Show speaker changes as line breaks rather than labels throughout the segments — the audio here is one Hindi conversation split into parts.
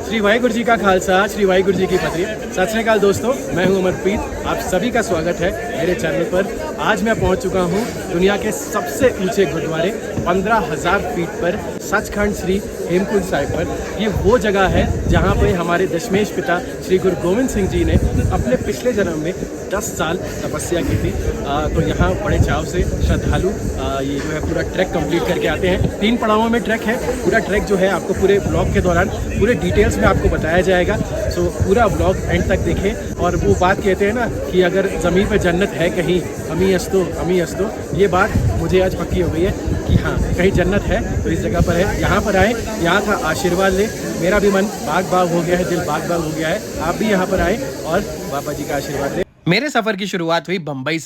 श्री वाहिगुरु जी का खालसा, श्री वाहिगुरु जी की फतेह। सत श्री अकाल दोस्तों, मैं हूं अमरप्रीत। आप सभी का स्वागत है मेरे चैनल पर। आज मैं पहुंच चुका हूं दुनिया के सबसे ऊंचे गुरुद्वारे 15,000 फीट पर सचखंड श्री हेमकुंड साहिब पर। ये वो जगह है जहां पर हमारे दशमेश पिता श्री गुरु गोविंद सिंह जी ने अपने पिछले जन्म में 10 साल तपस्या की थी। तो यहाँ बड़े चाव से श्रद्धालु ये जो है पूरा ट्रैक कंप्लीट करके आते हैं। 3 पड़ावों में ट्रैक है। पूरा ट्रैक जो है आपको पूरे ब्लॉग के दौरान पूरे डिटेल्स में आपको बताया जाएगा। सो पूरा ब्लॉग एंड तक देखें। और वो बात कहते हैं ना कि अगर ज़मीन पे जन्नत है कहीं, हमी अस्तो, ये बात मुझे आज पक्की हो गई है कि हाँ, कहीं जन्नत है तो इस जगह पर है। यहाँ पर आए, यहाँ का आशीर्वाद ले। मेरा भी मन बाग बाग हो गया है, दिल बाग बाग हो गया है। आप भी यहाँ पर आए और बाबा जी का आशीर्वाद ले। मेरे सफर की शुरुआत हुई बम्बई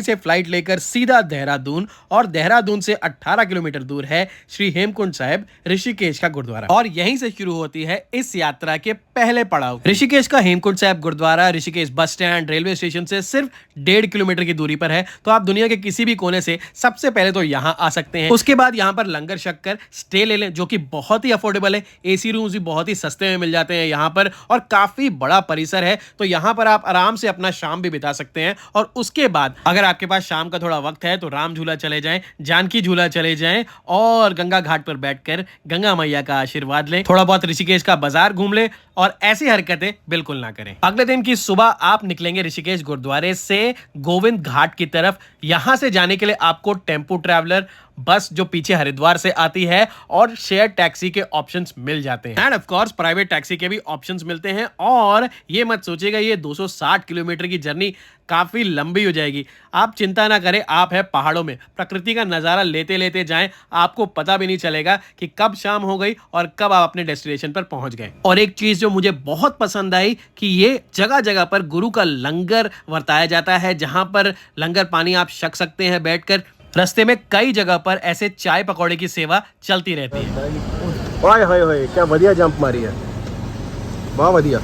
से फ्लाइट लेकर सीधा देहरादून, और देहरादून से 18 किलोमीटर दूर है श्री हेमकुंड साहिब ऋषिकेश का गुरुद्वारा। और यहीं से शुरू होती है इस यात्रा के पहले पड़ाव। ऋषिकेश का Hemkund Sahib gurdwara Rishikesh bus stand railway station से सिर्फ 1.5 किलोमीटर की दूरी पर है। तो आप दुनिया के किसी भी कोने से सबसे पहले तो यहाँ आ सकते हैं। उसके बाद यहाँ पर लंगर शक्कर स्टे ले लें, जो कि बहुत ही अफोर्डेबल है। एसी रूम्स भी बहुत ही सस्ते में मिल जाते हैं यहाँ पर, और काफी बड़ा परिसर है। तो यहाँ पर आप आराम से अपना शाम भी बिता सकते हैं। और उसके बाद अगर आपके पास शाम का थोड़ा वक्त है तो राम झूला चले जाएं, जानकी झूला चले जाएं, और गंगा घाट पर बैठकर गंगा मैया का आशीर्वाद लें। थोड़ा बहुत ऋषिकेश का बाजार घूम ले, और ऐसी हरकतें बिल्कुल ना करें। अगले दिन की सुबह आप निकलेंगे ऋषिकेश गुरुद्वारे से गोविंद घाट की तरफ। यहां से जाने के लिए आपको टेम्पो ट्रैवलर बस जो पीछे हरिद्वार से आती है, और शेयर टैक्सी के ऑप्शंस मिल जाते हैं। End of course private taxi के भी ऑप्शंस मिलते हैं। और ये मत सोचिएगा ये 260 किलोमीटर की जर्नी काफी लंबी हो जाएगी। आप चिंता ना करें, आप है पहाड़ों में, प्रकृति का नजारा लेते लेते जाएं। आपको पता भी नहीं चलेगा कि कब शाम हो गई और कब आप अपने डेस्टिनेशन पर पहुंच गए। और एक चीज जो मुझे बहुत पसंद आई कि ये जगह जगह पर गुरु का लंगर वर्ताया जाता है, जहां पर लंगर पानी आप छक सकते हैं बैठकर। रास्ते में कई जगह पर ऐसे चाय पकौड़े की सेवा चलती रहती है।
ओए होए होए, क्या बढ़िया जंप मारी है, बहुत बढ़िया।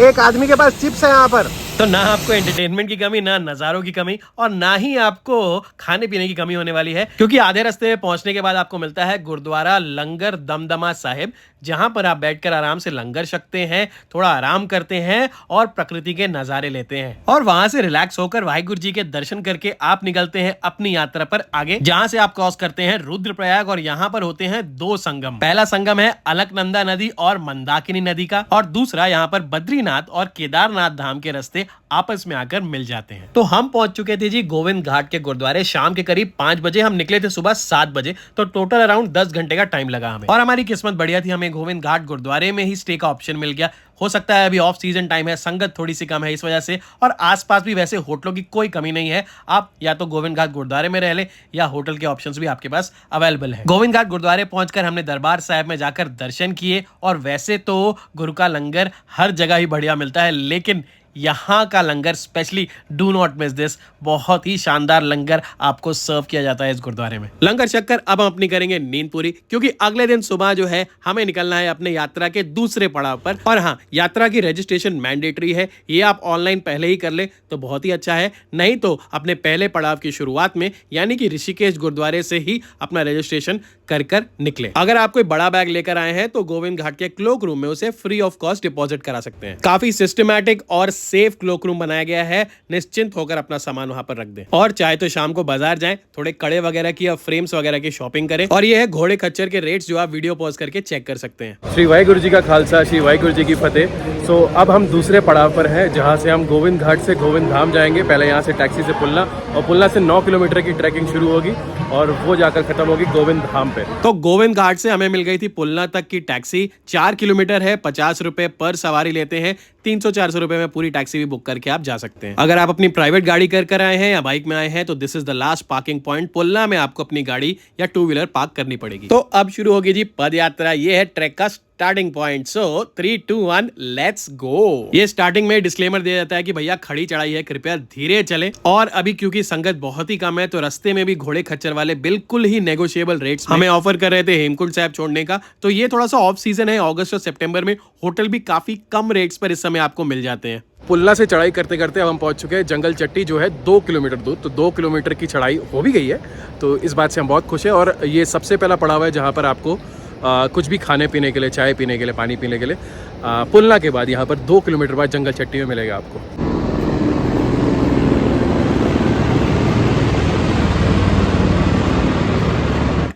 एक आदमी के पास चिप्स है यहाँ पर।
तो ना आपको एंटरटेनमेंट की कमी, ना नजारों की कमी, और ना ही आपको खाने पीने की कमी होने वाली है, क्योंकि आधे रास्ते में पहुंचने के बाद आपको मिलता है गुरुद्वारा लंगर दमदमा साहिब, जहां पर आप बैठकर आराम से लंगर छकते हैं, थोड़ा आराम करते हैं और प्रकृति के नजारे लेते हैं। और वहां से रिलैक्स होकर वाहिगुरु जी के दर्शन करके आप निकलते हैं अपनी यात्रा पर आगे, जहां से आप क्रॉस करते हैं रुद्रप्रयाग। और यहाँ पर होते हैं 2 संगम। पहला संगम है अलकनंदा नदी और मंदाकिनी नदी का, और दूसरा यहाँ पर बद्रीनाथ और केदारनाथ धाम के रास्ते आपस में आकर मिल जाते हैं। तो हम पहुंच चुके थे जी गोविंद घाट के गुरुद्वारे शाम के करीब 5 बजे। हम निकले थे सुबह 7 बजे, तो टोटल अराउंड 10 घंटे का टाइम लगा हमें। और हमारी किस्मत बढ़िया थी, हमें गोविंद घाट गुरुद्वारे में ही स्टे का ऑप्शन मिल गया। हो सकता है अभी ऑफ सीजन टाइम है, संगत थोड़ी सी कम है इस वजह से, और आसपास भी वैसे होटलों की कोई कमी नहीं है। आप या तो गोविंद घाट गुरुद्वारे में रह ले, या होटल के ऑप्शंस भी आपके पास अवेलेबल है। गोविंद घाट गुरुद्वारे पहुंचकर हमने दरबार साहिब में जाकर दर्शन किए। और वैसे तो गुरु का लंगर हर जगह ही बढ़िया मिलता है, लेकिन यहाँ का langar specially do not miss this. बहुत ही शानदार लंगर आपको सर्व किया जाता है इस गुरुद्वारे में। लंगर छककर अब हम अपनी करेंगे नींद पूरी, क्योंकि अगले दिन सुबह जो है हमें निकलना है अपने यात्रा के दूसरे पड़ाव पर। और हाँ, यात्रा की रजिस्ट्रेशन मैंडेटरी है। ये आप ऑनलाइन पहले ही कर ले तो बहुत ही अच्छा है, नहीं तो अपने पहले पड़ाव की शुरुआत में यानी कि ऋषिकेश गुरुद्वारे से ही अपना रजिस्ट्रेशन कर निकले। अगर आप कोई बड़ा बैग लेकर आए हैं तो गोविंद घाट के क्लोक रूम में उसे फ्री ऑफ कॉस्ट डिपॉजिट करा सकते हैं। काफी सिस्टमैटिक और सेफ क्लोक रूम बनाया गया है, निश्चिंत होकर अपना सामान वहां पर रख दें। और चाहे तो शाम को बाजार जाएं, थोड़े कड़े वगैरह की या फ्रेम्स वगैरह की शॉपिंग करें। और ये है घोड़े खच्चर के रेट्स, जो आप वीडियो पॉज करके चेक कर सकते हैं।
श्री वाहिगुरु जी का खालसा, श्री वाहिगुरु जी की फतेह। सो अब हम दूसरे पड़ाव पर हैं, जहां से हम गोविंद घाट से गोविंद धाम जाएंगे। पहले यहाँ से टैक्सी से पुलना, और पुलना से 9 किलोमीटर की ट्रैकिंग शुरू होगी, और वो जाकर खत्म होगी गोविंद धाम पे।
तो गोविंद घाट से हमें मिल गई थी पुलना तक की टैक्सी। 4 किलोमीटर है, 50 रुपए पर सवारी लेते हैं। 300-400 रुपए में पूरी टैक्सी भी बुक करके आप जा सकते हैं। अगर आप अपनी प्राइवेट गाड़ी कर आए हैं या बाइक में आए हैं तो this is the last parking point. Pulna में आपको अपनी गाड़ी या 2 व्हीलर पार्क करनी पड़ेगी। तो अब शुरू होगी जी पद यात्रा। ये है ट्रैक का starting point. So 3, 2, 1 let's go. ये स्टार्टिंग में डिस्क्लेमर दिया जाता है कि भैया खड़ी चढ़ाई है, कृपया धीरे चलें। और अभी क्योंकि संगत बहुत ही कम है, तो रास्ते में भी घोड़े खच्चर वाले बिल्कुल ही नेगोशिएबल रेट्स हमें ऑफर कर रहे थे हेमकुंड साहिब छोड़ने का। तो ये थोड़ा सा ऑफ सीजन है, अगस्त और सितंबर में होटल भी काफी कम रेट्स पर इस समय आपको मिल जाते हैं।
पुलना से चढ़ाई करते करते अब हम पहुंच चुके हैं जंगल चट्टी, जो है 2 किलोमीटर दूर। तो 2 किलोमीटर की चढ़ाई हो भी गई है, तो इस बात से हम बहुत खुश हैं। और ये सबसे पहला पड़ाव है जहाँ पर आपको कुछ भी खाने पीने के लिए, चाय पीने के लिए, पानी पीने के लिए पुलना के बाद यहाँ पर 2 किलोमीटर बाद जंगल चट्टी में मिलेगा आपको।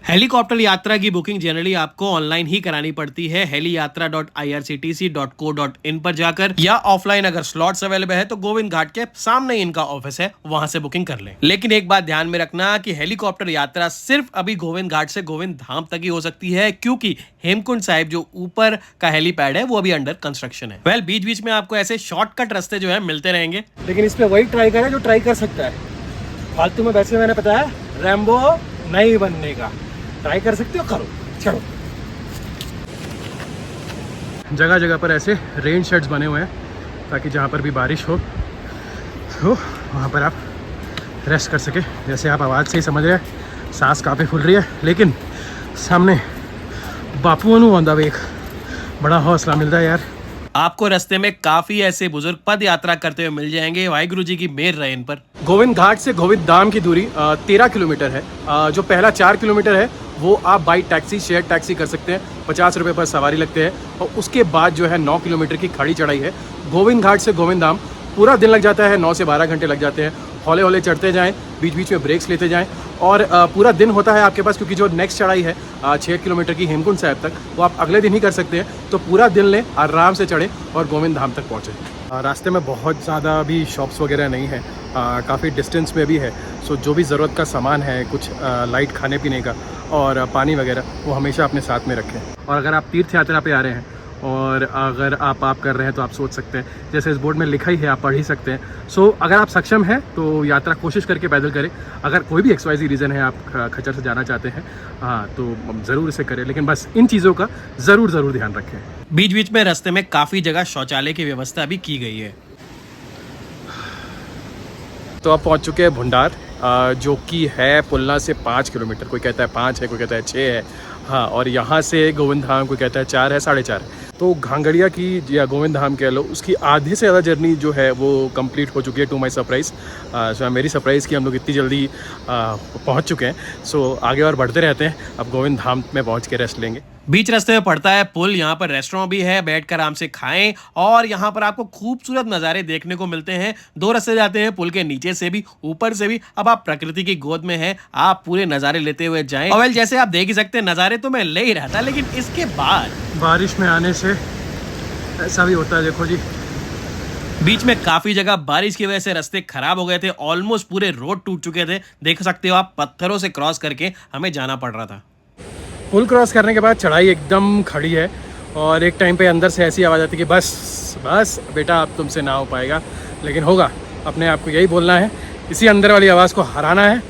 हेलीकॉप्टर यात्रा की बुकिंग जनरली आपको ऑनलाइन ही करानी पड़ती है heliyatra.irctc.co.in पर जाकर, या ऑफलाइन अगर स्लॉट्स अवेलेबल है तो गोविंद घाट के सामने ही इनका ऑफिस है, वहां से बुकिंग कर लें। लेकिन एक बात ध्यान में रखना कि हेलीकॉप्टर यात्रा सिर्फ अभी गोविंद घाट से गोविंद धाम तक ही हो सकती है, क्योंकि हेमकुंड साहिब जो ऊपर का हेलीपैड है वो अभी अंडर कंस्ट्रक्शन है। वेल, बीच बीच में आपको ऐसे शॉर्टकट रास्ते जो है मिलते रहेंगे,
लेकिन इस पे वही ट्राई करें जो ट्राई कर सकता है। फालतू में वैसे मैंने बताया रैम्बो नहीं बनने का, ट्राई कर सकते हो, करो, चलो।
जगह जगह पर ऐसे रेन शेड्स बने हुए हैं ताकि जहाँ पर भी बारिश हो तो वहाँ पर आप रेस्ट कर सके। जैसे आप आवाज़ से ही समझ रहे हैं, सांस काफ़ी फूल रही है, लेकिन सामने बापुओं आंदा वे, एक बड़ा हौसला मिलता है यार।
आपको रास्ते में काफी ऐसे बुजुर्ग पद यात्रा करते हुए मिल जाएंगे, वाहिगुरु जी की मेहर रहे इन पर।
गोविंद घाट से गोविंद धाम की दूरी 13 किलोमीटर है। जो पहला 4 किलोमीटर है वो आप बाई टैक्सी, शेयर टैक्सी कर सकते हैं, 50 रुपये पर सवारी लगते हैं। और उसके बाद जो है 9 किलोमीटर की खड़ी चढ़ाई है। गोविंद घाट से गोविंद धाम पूरा दिन लग जाता है, 9 से 12 घंटे लग जाते हैं। हौले हौले चढ़ते जाएं, बीच बीच में ब्रेक्स लेते जाएं, और पूरा दिन होता है आपके पास, क्योंकि जो नेक्स्ट चढ़ाई है 6 किलोमीटर की हेमकुंड साहिब तक, वो आप अगले दिन ही कर सकते हैं। तो पूरा दिन लें, आराम से चढ़ें और गोविंद धाम तक पहुँचें। रास्ते में बहुत ज़्यादा भी शॉप्स वगैरह नहीं है, काफ़ी डिस्टेंस में भी है। सो जो भी ज़रूरत का सामान है, कुछ लाइट खाने पीने का और पानी वगैरह, वो हमेशा अपने साथ में रखें। और अगर आप तीर्थ यात्रा पे आ रहे हैं और अगर आप कर रहे हैं तो आप सोच सकते हैं, जैसे इस बोर्ड में लिखा ही है, आप पढ़ ही सकते हैं। सो अगर आप सक्षम हैं तो यात्रा कोशिश करके पैदल करें। अगर कोई भी XYZ रीज़न है, आप खच्चर से जाना चाहते हैं, हाँ, तो ज़रूर इसे करें, लेकिन बस इन चीज़ों का ज़रूर ध्यान रखें।
बीच बीच में रास्ते में काफी जगह शौचालय की व्यवस्था भी की गई है।
तो आप पहुंच चुके हैं भुंडार, जो कि है पुलना से 5 किलोमीटर। कोई कहता है 5 है, कोई कहता है 6 है, हाँ। और यहाँ से गोविंद धाम कोई कहता है 4 है, 4.5 है। तो घांगड़िया की या गोविंद धाम कह लो, उसकी आधे से ज़्यादा जर्नी जो है वो कंप्लीट हो चुकी है, टू माई सरप्राइज़। सो मेरी सरप्राइज़ की हम लोग इतनी जल्दी पहुँच चुके हैं। सो आगे और बढ़ते रहते हैं, अब गोविंद धाम में पहुँच के रेस्ट लेंगे।
बीच रास्ते में पड़ता है पुल, यहाँ पर रेस्टोरेंट भी है, बैठकर आराम से खाएं, और यहाँ पर आपको खूबसूरत नज़ारे देखने को मिलते हैं। 2 रास्ते जाते हैं, पुल के नीचे से भी, ऊपर से भी। अब आप प्रकृति की गोद में हैं, आप पूरे नज़ारे लेते हुए जाएं। और जैसे आप देख ही सकते हैं, नज़ारे तो मैं ले ही रहा था, लेकिन इसके बाद
बारिश में आने से ऐसा भी होता है, देखो जी।
बीच में काफी जगह बारिश की वजह से रास्ते खराब हो गए थे, ऑलमोस्ट पूरे रोड टूट चुके थे। देख सकते हो आप, पत्थरों से क्रॉस करके हमें जाना पड़ रहा था।
पुल क्रॉस करने के बाद चढ़ाई एकदम खड़ी है, और एक टाइम पे अंदर से ऐसी आवाज़ आती है कि बस बेटा, अब तुमसे ना हो पाएगा। लेकिन होगा, अपने आप को यही बोलना है, इसी अंदर वाली आवाज़ को हराना है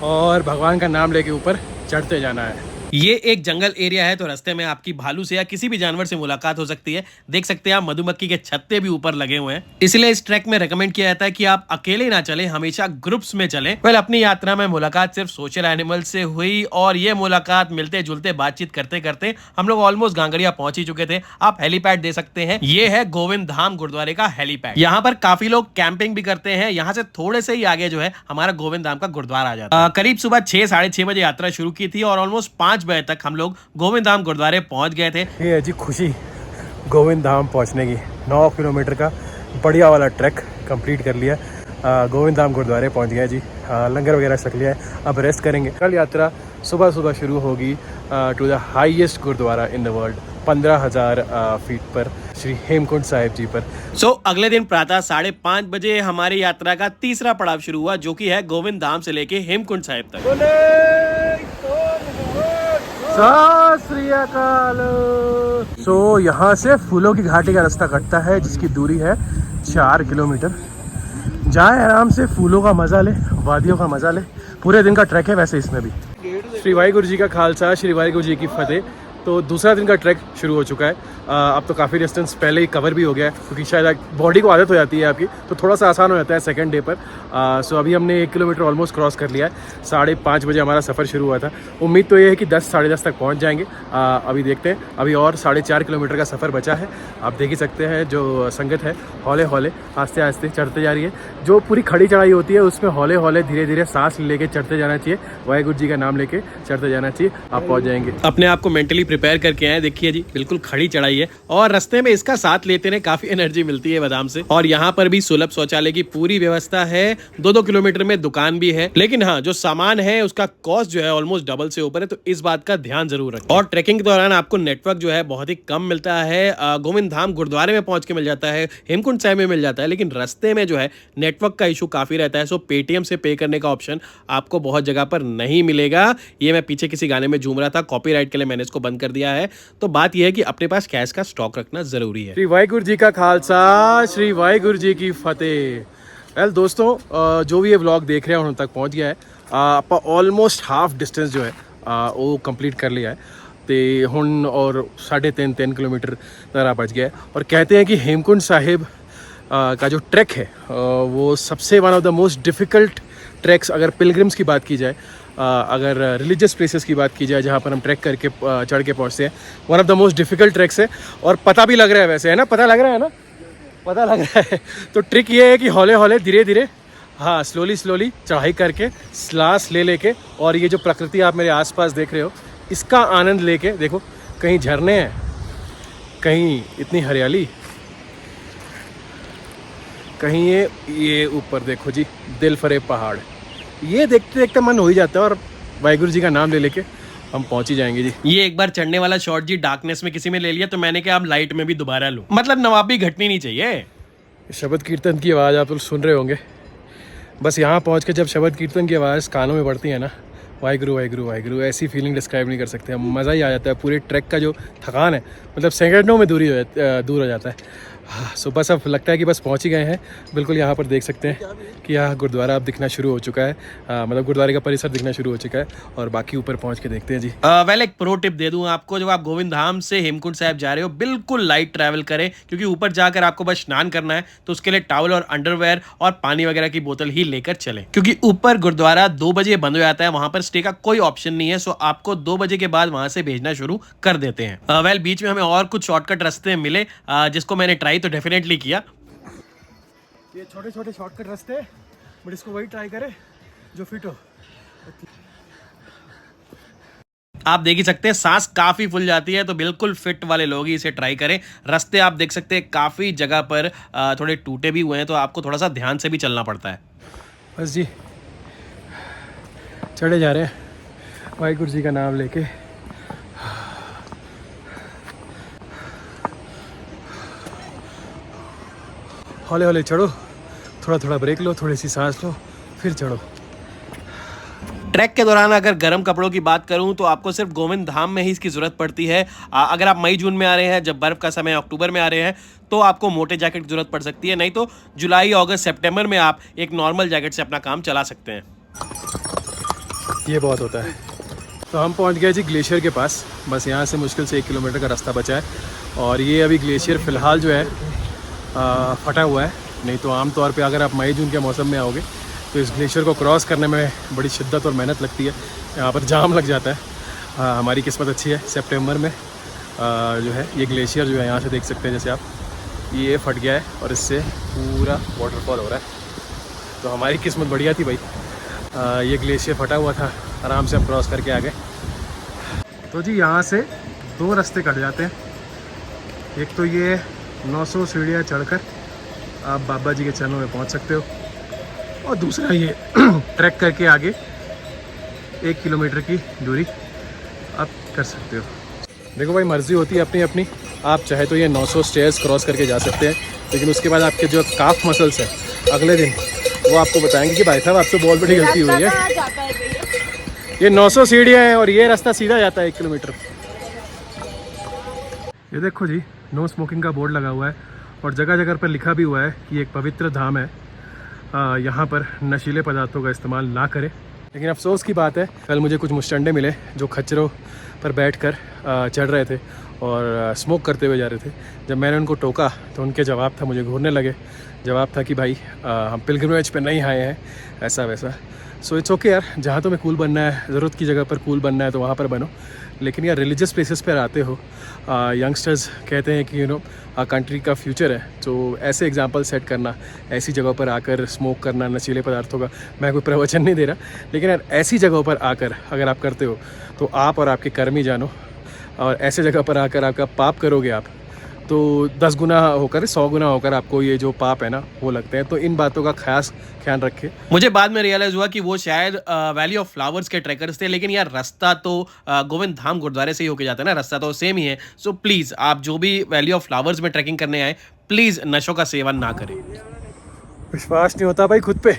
और भगवान का नाम लेके ऊपर चढ़ते जाना है।
ये एक जंगल एरिया है, तो रास्ते में आपकी भालू से या किसी भी जानवर से मुलाकात हो सकती है। देख सकते हैं आप, मधुमक्खी के छत्ते भी ऊपर लगे हुए हैं। इसलिए इस ट्रैक में रेकमेंड किया जाता है कि आप अकेले ना चलें, हमेशा ग्रुप्स में चलें। वेल, अपनी यात्रा में मुलाकात सिर्फ सोशल एनिमल से हुई, और ये मुलाकात मिलते जुलते बातचीत करते करते हम लोग ऑलमोस्ट घांगड़िया पहुंच ही चुके थे। आप हेलीपैड दे सकते हैं, ये है गोविंद धाम गुरुद्वारे का हेलीपैड। यहाँ पर काफी लोग कैंपिंग भी करते हैं। यहाँ से थोड़े से ही आगे जो है हमारा गोविंद धाम का गुरुद्वारा आ जाता है। करीब सुबह 6, 6:30 बजे यात्रा शुरू की थी, और ऑलमोस्ट 5 बजे तक हम लोग गोविंद धाम गुरुद्वारे पहुंच गए थे।
ये है जी खुशी, गोविंद धाम पहुंचने की। 9 किलोमीटर का बढ़िया वाला ट्रैक कंप्लीट कर लिया, गोविंद धाम गुरुद्वारे पहुंच गया जी। लंगर वगैरह छक लिया है, अब रेस्ट करेंगे। कल यात्रा सुबह शुरू होगी to the highest gurdwara in the world, 15,000 feet पर, श्री हेमकुंड साहिब जी पर।
सो अगले दिन प्रातः 5:30 बजे हमारी यात्रा का तीसरा पड़ाव शुरू हुआ, जो कि है गोविंद धाम से लेके हेमकुंड साहिब तक।
सत श्री अकाल। सो यहाँ से फूलों की घाटी का रास्ता कटता है, जिसकी दूरी है 4 किलोमीटर। जाएं आराम से, फूलों का मजा ले, वादियों का मजा ले। पूरे दिन का ट्रैक है वैसे इसमें भी। श्री वाहिगुरु जी का खालसा, श्री वाहिगुरु जी की फतेह। तो दूसरा दिन का ट्रैक शुरू हो चुका है। अब तो काफ़ी डिस्टेंस पहले ही कवर भी हो गया है, क्योंकि शायद बॉडी को आदत हो जाती है आपकी, तो थोड़ा सा आसान हो जाता है सेकंड डे पर। सो अभी हमने 1 किलोमीटर ऑलमोस्ट क्रॉस कर लिया है। 5:30 बजे हमारा सफ़र शुरू हुआ था। उम्मीद तो ये है कि 10 साढ़े 10 तक पहुंच जाएंगे। अभी देखते हैं, अभी और 4.5 किलोमीटर का सफ़र बचा है। आप देख ही सकते हैं जो संगत है हौले हौले आस्ते आस्ते चढ़ते जा रही है। जो पूरी खड़ी चढ़ाई होती है उसमें हौले हौले धीरे धीरे सांस लेके चढ़ते जाना चाहिए, वाहिगुरु जी का नाम लेके चढ़ते जाना चाहिए, आप पहुंच जाएंगे।
अपने आप को मेंटली प्रिपेयर करके आए। देखिए जी, बिल्कुल खड़ी चढ़ाई है और रास्ते में इसका साथ लेते रहे, काफी एनर्जी मिलती है बादाम से। और यहाँ पर भी सुलभ शौचालय की पूरी व्यवस्था है। 2-2 किलोमीटर में दुकान भी है, लेकिन हाँ, जो सामान है उसका कॉस्ट जो है ऑलमोस्ट डबल से ऊपर है, तो इस बात का ध्यान जरूर रखें। और ट्रैकिंग के दौरान आपको नेटवर्क जो है बहुत ही कम मिलता है। गोविंद धाम गुरुद्वारे में पहुंच के मिल जाता है, हेमकुंड साहिब में मिल जाता है, लेकिन रास्ते में जो है नेटवर्क का इशू काफी रहता है। सो पेटीएम से पे करने का ऑप्शन आपको बहुत जगह पर नहीं मिलेगा। ये मैं पीछे किसी गाने में झूम रहा था, कॉपीराइट के लिए मैंने इसको बंद कर दिया है। तो बात यह है कि अपने पास कैश का स्टॉक रखना जरूरी है।
श्री वाहिगुरु जी का खालसा, श्री वाहिगुरु जी की फतेह। वेल दोस्तों, जो भी ये व्लॉग देख रहे हैं उन तक पहुंच गया है। ਆਪਾਂ ऑलमोस्ट हाफ डिस्टेंस जो है वो कंप्लीट कर लिया है तो हुन और 3.5 किलोमीटर तरह बच गया है। और कहते हैं कि हेमकुंड साहिब का जो ट्रैक है वो सबसे one of the most difficult tracks, अगर पिलग्रिम्स की बात की जाए, अगर रिलीजियस प्लेसेस की बात की जाए जहाँ पर हम ट्रैक करके चढ़ के पहुँचते हैं, one of the most difficult tracks है। और पता भी लग रहा है, वैसे है ना, पता लग रहा है ना, पता लग रहा है। तो ट्रिक ये है कि हौले हौले धीरे धीरे, हाँ, स्लोली चढ़ाई करके सांस ले लेके, और ये जो प्रकृति आप मेरे आसपास देख रहे हो इसका आनंद लेके देखो, कहीं झरने हैं, कहीं इतनी हरियाली, कहीं ये ऊपर देखो जी दिल फरेब पहाड़। ये देखते देखते मन हो ही जाता है और वाहिगुरु जी का नाम ले लेके हम पहुंच ही जाएंगे जी।
ये एक बार चढ़ने वाला शॉट जी डार्कनेस में किसी में ले लिया, तो मैंने कहा अब लाइट में भी दोबारा लूं। मतलब नवाबी घटनी नहीं चाहिए।
शब्द कीर्तन की आवाज़ आप लोग सुन रहे होंगे। बस यहाँ पहुँच के जब शब्द कीर्तन की आवाज़ कानों में पड़ती है ना, वाहिगुरु वाहिगुरु वाहिगुरु, ऐसी फीलिंग डिस्क्राइब नहीं कर सकते हम। मज़ा ही आ जाता है। पूरे ट्रैक का जो थकान है मतलब सेकंडों में दूर हो जाता है। हाँ, सो बस अब लगता है कि बस पहुँच ही गए हैं। बिल्कुल यहाँ पर देख सकते हैं कि यहाँ गुरुद्वारा अब दिखना शुरू हो चुका है। मतलब गुरुद्वारे का परिसर दिखना शुरू हो चुका है और बाकी ऊपर पहुँच के देखते हैं जी।
वेल, एक प्रो टिप दे दूं आपको, जब आप गोविंद धाम से हेमकुंड साहिब जा रहे हो बिल्कुल लाइट ट्रैवल करें, क्योंकि ऊपर जाकर आपको बस स्नान करना है, तो उसके लिए टॉवल और अंडरवेयर और पानी वगैरह की बोतल ही लेकर चलें, क्योंकि ऊपर गुरुद्वारा 2 बजे बंद हो जाता है। वहां पर स्टे का कोई ऑप्शन नहीं है। सो आपको 2 बजे के बाद वहां से भेजना शुरू कर देते हैं। वेल, बीच में हमें और कुछ शॉर्टकट रास्ते मिले, जिसको मैंने ट्राई तो डेफिनेटली किया।
ये छोटे छोटे शॉर्टकट रास्ते, बट इसको वही ट्राई करें जो फिट हो।
आप देख ही सकते हैं सांस काफी फुल जाती है, तो बिल्कुल फिट वाले लोग ही इसे ट्राई करें। रास्ते आप देख सकते हैं काफी जगह पर थोड़े टूटे भी हुए हैं, तो आपको थोड़ा सा ध्यान से भी चलना पड़ता है।
बस जी चढ़े जा रहे हैं वाहिगुरु जी का नाम लेके। हौले हौले चढ़ो, थोड़ा थोड़ा ब्रेक लो, थोड़ी सी सांस लो, फिर चढ़ो।
ट्रैक के दौरान अगर गर्म कपड़ों की बात करूं तो आपको सिर्फ गोविंद धाम में ही इसकी जरूरत पड़ती है। अगर आप मई जून में आ रहे हैं, जब बर्फ का समय अक्टूबर में आ रहे हैं, तो आपको मोटे जैकेट की जरूरत पड़ सकती है। नहीं तो जुलाई अगस्त सितंबर में आप एक नॉर्मल जैकेट से अपना काम चला सकते हैं।
ये बहुत होता है। तो हम पहुंच गए जी ग्लेशियर के पास। बस यहाँ से मुश्किल से 1 किलोमीटर का रास्ता बचा है। और ये अभी ग्लेशियर फ़िलहाल जो है फटा हुआ है। नहीं तो आमतौर पे अगर आप मई जून के मौसम में आओगे तो इस ग्लेशियर को क्रॉस करने में बड़ी शिद्दत और मेहनत लगती है। यहाँ पर जाम लग जाता है। हमारी किस्मत अच्छी है, सितंबर में जो है ये ग्लेशियर जो है, यहाँ से देख सकते हैं जैसे आप, ये फट गया है और इससे पूरा वाटरफॉल हो रहा है। तो हमारी किस्मत बढ़िया थी भाई, ये ग्लेशियर फटा हुआ था, आराम से हम क्रॉस करके आ गए। तो जी यहाँ से 2 रास्ते कट जाते हैं। एक तो ये 900 सीढ़ियाँ चढ़कर आप बाबा जी के चरणों में पहुँच सकते हो, और दूसरा ये ट्रैक करके आगे 1 किलोमीटर की दूरी आप कर सकते हो। देखो भाई, मर्ज़ी होती है अपनी अपनी। आप चाहे तो ये 900 स्टेयर्स क्रॉस करके जा सकते हैं, लेकिन उसके बाद आपके जो काफ मसल्स हैं अगले दिन वो आपको बताएंगे कि भाई साहब आपसे बहुत बड़ी गलती हुई है। ये 900 सीढ़ियाँ हैं और ये रास्ता सीधा जाता है 1 किलोमीटर। ये देखो जी, नो स्मोकिंग का बोर्ड लगा हुआ है और जगह जगह पर लिखा भी हुआ है कि एक पवित्र धाम है, यहाँ पर नशीले पदार्थों का इस्तेमाल ना करें।
लेकिन अफसोस की बात है कल मुझे कुछ मुस्टंडे मिले जो खच्चरों पर बैठकर चढ़ रहे थे और स्मोक करते हुए जा रहे थे। जब मैंने उनको टोका तो उनके जवाब था, मुझे घूरने लगे। जवाब था कि भाई हम पिलग्रिमेज पे नहीं आए हैं, ऐसा वैसा। सो इट्स ओके यार, जहाँ तुम्हें कूल बनना है, ज़रूरत की जगह पर कूल बनना है तो वहाँ पर बनो। लेकिन यार रिलीजियस प्लेसेस पर आते हो, यंगस्टर्स कहते हैं कि कंट्री का फ्यूचर है, तो ऐसे एग्जांपल सेट करना, ऐसी जगहों पर आकर स्मोक करना, नशीले पदार्थों का, मैं कोई प्रवचन नहीं दे रहा, लेकिन यार ऐसी जगहों पर आकर अगर आप करते हो तो आप और आपके कर्म ही जानो। और ऐसे जगह पर आकर आपका पाप करोगे आप तो 10 गुना होकर 100 गुना होकर आपको ये जो पाप है ना वो लगते हैं। तो इन बातों का खास ख्याल रखें।
मुझे बाद में रियलाइज हुआ कि वो शायद वैली ऑफ फ्लावर्स के ट्रैकर्स थे, लेकिन यार रास्ता तो गोविंद धाम गुरुद्वारे से ही होके जाता है ना, रास्ता तो सेम ही है। सो प्लीज़ आप जो भी वैली ऑफ फ्लावर्स में ट्रैकिंग करने आए, प्लीज़ नशों का सेवन ना करें।
विश्वास नहीं होता भाई खुद पे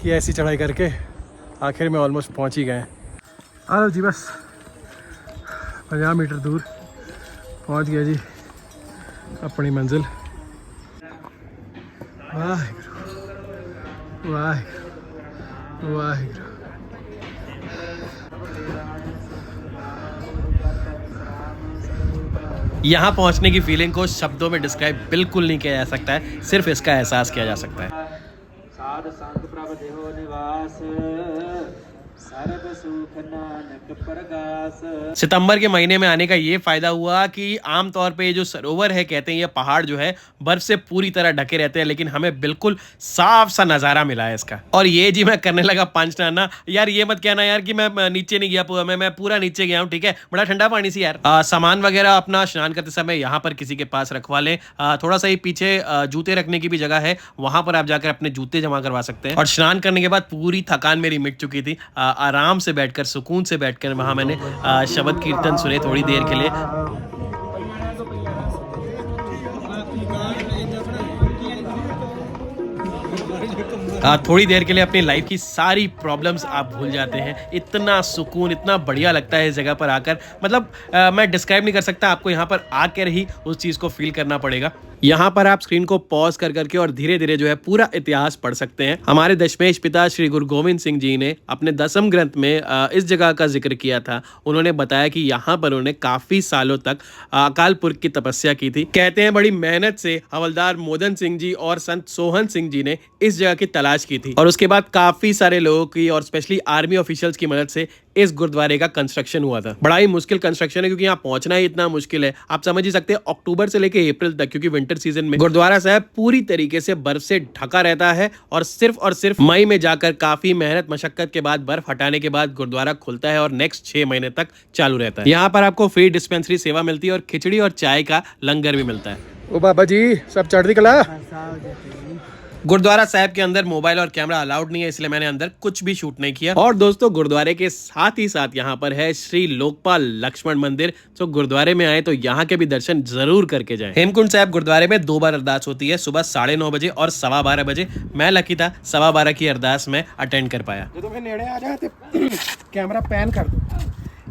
कि ऐसी चढ़ाई करके आखिर में ऑलमोस्ट पहुंच ही गए। आ लो जी, बस 50 मीटर दूर पहुंच गया जी अपनी मंजिल। वाहिगुरू वाहिगुरू वाहिगुरू।
यहाँ पहुँचने की फीलिंग को शब्दों में डिस्क्राइब बिल्कुल नहीं किया जा सकता है, सिर्फ इसका एहसास किया जा सकता है।
साध संत प्रभ देहो निवास, सर्व सुख नानक परगास।
सितंबर के महीने में आने का ये फायदा हुआ कि आमतौर पे ये जो सरोवर है, कहते हैं ये पहाड़ जो है बर्फ से पूरी तरह ढके रहते हैं, लेकिन हमें बिल्कुल साफ सा नजारा मिला है इसका। और ये जी मैं करने लगा पंच ना यार, ये मत कहना यार कि मैं नीचे नहीं गया, मैं पूरा नीचे गया हूँ, ठीक है। बड़ा ठंडा पानी सी यार। सामान वगैरह अपना स्नान करते समय यहाँ पर किसी के पास रखवा लें। थोड़ा सा ही पीछे जूते रखने की भी जगह है, वहां पर आप जाकर अपने जूते जमा करवा सकते हैं। और स्नान करने के बाद पूरी थकान मेरी मिट चुकी थी। आराम से बैठकर, सुकून से बैठकर वहां मैंने शब्द कीर्तन सुने थोड़ी देर के लिए। थोड़ी देर के लिए अपनी लाइफ की सारी प्रॉब्लम्स आप भूल जाते हैं। इतना सुकून, इतना बढ़िया लगता है इस जगह पर आकर, मतलब मैं डिस्क्राइब नहीं कर सकता। आपको यहाँ पर आकर ही उस चीज़ को फील करना पड़ेगा। यहाँ पर आप स्क्रीन को पॉज कर करके और धीरे धीरे जो है पूरा इतिहास पढ़ सकते हैं। हमारे दशमेश पिता श्री गुरु गोविंद सिंह जी ने अपने 10वें ग्रंथ में इस जगह का जिक्र किया था। उन्होंने बताया कि यहाँ पर उन्होंने काफी सालों तक अकाल पुरख की तपस्या की थी। कहते हैं बड़ी मेहनत से हवलदार मोदन सिंह जी और संत सोहन सिंह जी ने इस जगह की तलाश की थी, और उसके बाद काफी सारे लोगों की और स्पेशली आर्मी ऑफिशियल्स की मदद से इस गुरुद्वारे का कंस्ट्रक्शन हुआ था। बड़ा ही मुश्किल कंस्ट्रक्शन है, क्योंकि यहाँ पहुंचना ही इतना मुश्किल है। आप समझ ही सकते हैं अक्टूबर से लेकर अप्रैल तक, क्योंकि विंटर सीजन में गुरुद्वारा साहब पूरी तरीके से बर्फ से ढका रहता है, और सिर्फ मई में जाकर काफी मेहनत मशक्कत के बाद बर्फ हटाने के बाद गुरुद्वारा खुलता है और नेक्स्ट 6 महीने तक चालू रहता है। यहाँ पर आपको फ्री डिस्पेंसरी सेवा मिलती है और खिचड़ी और चाय का लंगर भी मिलता है।
ओ बाबा जी, सब चढ़ती कला।
गुरुद्वारा साहब के अंदर मोबाइल और कैमरा अलाउड नहीं है, इसलिए मैंने अंदर कुछ भी शूट नहीं किया। और दोस्तों, गुरुद्वारे के साथ ही साथ यहाँ पर है श्री लोकपाल लक्ष्मण मंदिर। तो गुरुद्वारे में आए तो यहाँ के भी दर्शन जरूर करके जाएं। हेमकुंड साहब गुरुद्वारे में 2 बार अरदास होती है, सुबह 9:30 बजे और 12:15 बजे। मैं लकी था 12:15 की अरदास में अटेंड कर पाया।
जो तुम्हें नेड़े आ जाए कैमरा पैन कर दो।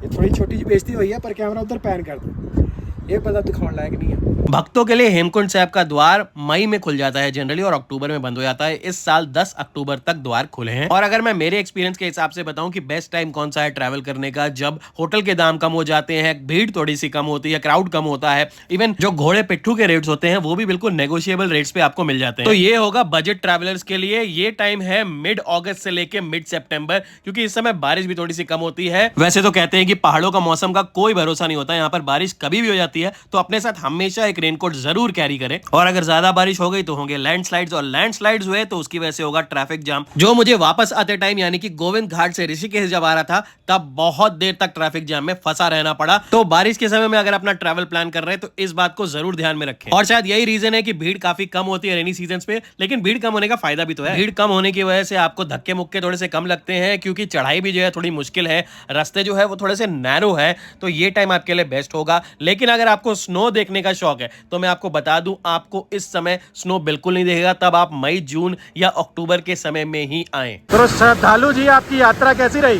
ये थोड़ी छोटी सी बेइज्जती हुई है, पर कैमरा उधर पैन कर दो। एक बंदा दिखाने लायक नहीं है।
भक्तों के लिए हेमकुंड साहब का द्वार मई में खुल जाता है जनरली, और अक्टूबर में बंद हो जाता है। इस साल 10 अक्टूबर तक द्वार खुले हैं। और अगर मैं मेरे एक्सपीरियंस के हिसाब से बताऊं कि बेस्ट टाइम कौन सा है ट्रैवल करने का, जब होटल के दाम कम हो जाते हैं, भीड़ थोड़ी सी कम होती है, क्राउड कम होता है, इवन जो घोड़े पिट्ठू के रेट्स होते हैं वो भी बिल्कुल नेगोशिएबल रेट्स पे आपको मिल जाते हैं। तो ये होगा बजट ट्रैवलर्स के लिए। ये टाइम है मिड अगस्त से लेके मिड सितंबर, क्योंकि इस समय बारिश भी थोड़ी सी कम होती है। वैसे तो कहते हैं कि पहाड़ों का मौसम का कोई भरोसा नहीं होता, यहाँ पर बारिश कभी भी हो जाती है। तो अपने साथ हमेशा एक रेनकोट जरूर कैरी करें। और अगर ज्यादा बारिश हो गई तो होंगे लैंडस्लाइड्स, और लैंडस्लाइड्स हुए तो उसकी वजह से होगा ट्रैफिक जाम। जो मुझे वापस आते टाइम यानी कि गोविंद घाट से ऋषिकेश जब आ रहा था, तब बहुत देर तक ट्रैफिक जाम में फंसा रहना पड़ा। तो बारिश के समय में अगर अपना ट्रैवल प्लान कर रहे हैं तो इस बात को जरूर ध्यान में रखें। और शायद यही रीजन है कि भीड़ काफी कम होती है रेनी सीजन पे, लेकिन भीड़ कम होने का फायदा भी तो है। भीड़ कम होने की वजह से आपको धक्के मुक्के थोड़े से कम लगते हैं, क्योंकि चढ़ाई भी जो है थोड़ी मुश्किल है, रास्ते जो है वो थोड़े से नैरो है। तो ये टाइम आपके लिए बेस्ट होगा। लेकिन अगर आपको स्नो देखने का शौक है तो मैं आपको बता दूं, आपको इस समय स्नो बिल्कुल नहीं दिखेगा। तब आप मई, जून या अक्टूबर के समय में ही आए।
तो श्रद्धालु जी, आपकी यात्रा कैसी रही?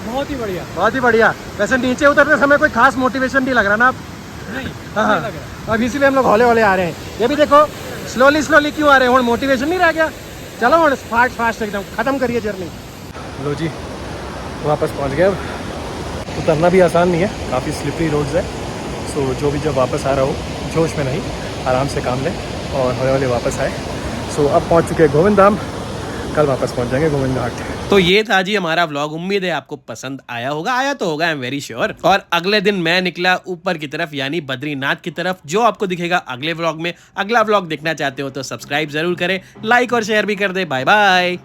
बहुत ही बढ़िया,
बहुत ही बढ़िया। वैसे नीचे उतरते समय कोई खास मोटिवेशन नहीं लग रहा ना आप?
नहीं
हाँ,
लग रहा।
अब इसीलिए हम लोग हौले हौले आ रहे हैं। ये भी देखो स्लोली क्यों आ रहे हैं, और मोटिवेशन नहीं रह गया। चलो और फास्ट फास्ट एकदम खत्म करिए जर्नी। लो जी वापस पहुंच गए। अब उतरना भी आसान नहीं है, काफ़ी स्लिपरी रोड्स है। सो जो भी जब वापस आ रहा हो जोश में नहीं, आराम से काम लें और हौले हौले वापस आए। सो अब पहुंच चुके हैं गोविंद धाम, कल वापस पहुंच जाएंगे गोविंद घाट।
तो ये था जी हमारा व्लॉग। उम्मीद है आपको पसंद आया होगा, आया तो होगा, आई एम वेरी श्योर। और अगले दिन मैं निकला ऊपर की तरफ यानी बद्रीनाथ की तरफ, जो आपको दिखेगा अगले व्लॉग में। अगला व्लॉग देखना चाहते हो तो सब्सक्राइब जरूर करें, लाइक और शेयर भी कर दे। Bye bye.